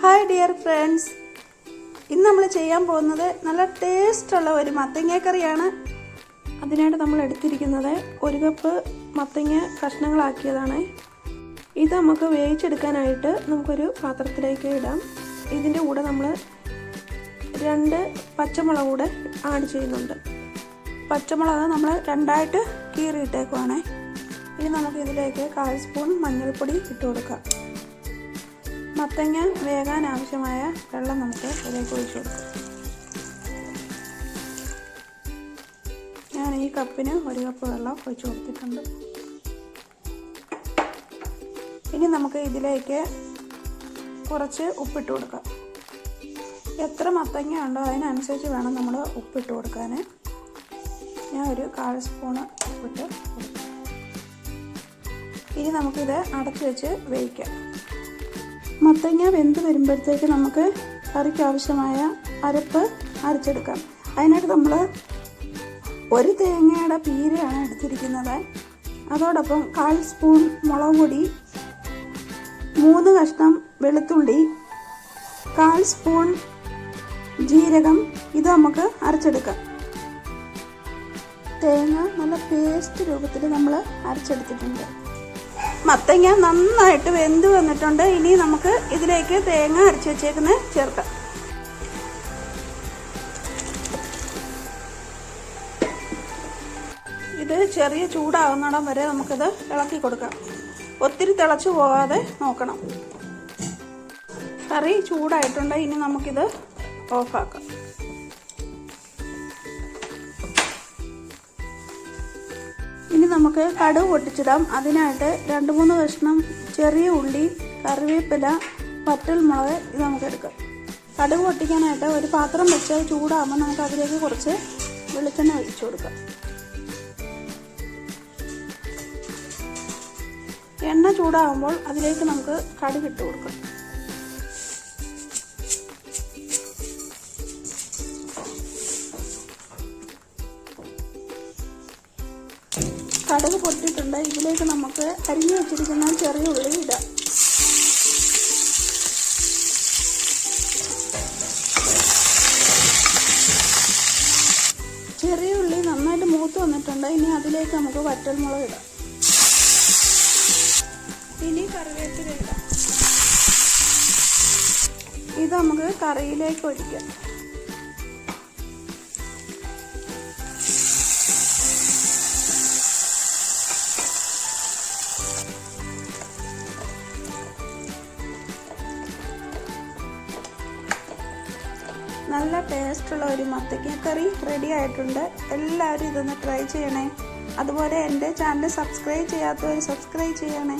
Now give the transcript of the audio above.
Hi dear friends, ഇന്ന് നമ്മൾ ചെയ്യാൻ പോകുന്നത് നല്ല ടേസ്റ്റുള്ള ഒരു മത്തങ്ങ കറിയാണ്. അതിനായിട്ട് നമ്മൾ എടുത്തിരിക്കുന്നത് 1 കപ്പ് മത്തങ്ങ കഷ്ണങ്ങളാക്കിയതാണ്. ഇത് നമുക്ക് വേവിച്ചെടുക്കാനായിട്ട് നമുക്കൊരു പാത്രത്തിലേക്ക് ഇടാം. ഇതിൻ്റെ കൂടെ നമ്മൾ 2 പച്ചമുളക് കൂടെ ആഡ് ചെയ്യുന്നുണ്ട്. പച്ചമുളക് നമ്മൾ 2ആയിട്ട് കീറിയിട്ടേക്കുവാണേ. ഇനി നമുക്ക് ഇതിലേക്ക് 1/4 സ്പൂൺ മഞ്ഞൾപ്പൊടി ഇട്ട് കൊടുക്കാം. മത്തങ്ങ വേകാൻ ആവശ്യമായ വെള്ളം നമുക്ക് ഇതിലേക്ക് ഒഴിച്ചു കൊടുക്കാം. ഞാൻ ഈ കപ്പിന് 1 കപ്പ് വെള്ളം ഒഴിച്ചു കൊടുത്തിട്ടുണ്ട്. ഇനി നമുക്ക് ഇതിലേക്ക് കുറച്ച് ഉപ്പിട്ട് കൊടുക്കാം. എത്ര മത്തങ്ങ ഉണ്ടോ അതിനനുസരിച്ച് വേണം നമ്മൾ ഉപ്പിട്ട് കൊടുക്കാൻ. ഞാൻ ഒരു 1/4 സ്പൂണ് ഉപ്പിട്ട് കൊടുക്കാം. ഇനി നമുക്കിത് അടച്ചു വെച്ച് വേവിക്കാം. മത്തങ്ങ വെന്ത് വരുമ്പോഴത്തേക്ക് നമുക്ക് കറിക്ക് ആവശ്യമായ അരപ്പ് അരച്ചെടുക്കാം. അതിനായിട്ട് നമ്മൾ 1 തേങ്ങയുടെ പീരയാണ് എടുത്തിരിക്കുന്നത്. അതോടൊപ്പം 1/4 സ്പൂൺ മുളക് പൊടി, 3 കഷ്ണം വെളുത്തുള്ളി, 1/4 സ്പൂൺ ജീരകം, ഇത് നമുക്ക് അരച്ചെടുക്കാം. തേങ്ങ നല്ല പേസ്റ്റ് രൂപത്തിൽ നമ്മൾ അരച്ചെടുത്തിട്ടുണ്ട്. മത്തങ്ങ നന്നായിട്ട് വെന്ത് വന്നിട്ടുണ്ട്. ഇനി നമുക്ക് ഇതിലേക്ക് തേങ്ങ അരച്ച് വെച്ചേക്കുന്നത് ചേർക്കാം. ഇത് ചെറിയ ചൂടാകുന്നിടം വരെ നമുക്കിത് ഇളക്കി കൊടുക്കാം. ഒത്തിരി തിളച്ചു പോകാതെ നോക്കണം. കറി ചൂടായിട്ടുണ്ട്. ഇനി നമുക്കിത് ഓഫാക്കാം. ഇനി നമുക്ക് കടുക് പൊട്ടിച്ചിടാം. അതിനായിട്ട് 2-3 കഷ്ണം ചെറിയ ഉള്ളി, കറിവേപ്പില, വറ്റൽമുളക് ഇത് നമുക്ക് എടുക്കാം. കടുക് പൊട്ടിക്കാനായിട്ട് ഒരു പാത്രം വെച്ച് ചൂടാകുമ്പോൾ നമുക്ക് അതിലേക്ക് കുറച്ച് വെളിച്ചെണ്ണ ഒഴിച്ചു കൊടുക്കാം. എണ്ണ ചൂടാകുമ്പോൾ അതിലേക്ക് നമുക്ക് കടുക് ഇട്ട് കൊടുക്കാം. കടുക് പൊട്ടിയിട്ടുണ്ട്. ഇതിലേക്ക് നമുക്ക് അരിഞ്ഞു വെച്ചിരിക്കുന്ന ചെറിയ ഉള്ളി ഇടാം. ചെറിയ ഉള്ളി നന്നായിട്ട് മൂത്ത് വന്നിട്ടുണ്ട്. ഇനി അതിലേക്ക് നമുക്ക് വറ്റൽമുളക് ഇടാം. ഇനി കറിവേപ്പില ഇടാം. ഇത് നമുക്ക് കറിയിലേക്ക് ഒഴിക്കാം. നല്ല ടേസ്റ്റുള്ള ഒരു മത്തങ്ങ കറി റെഡി ആയിട്ടുണ്ട്. എല്ലാവരും ഇതൊന്ന് ട്രൈ ചെയ്യണേ. അതുപോലെ എൻ്റെ ചാനൽ സബ്സ്ക്രൈബ് ചെയ്യാത്തവർ സബ്സ്ക്രൈബ് ചെയ്യണേ.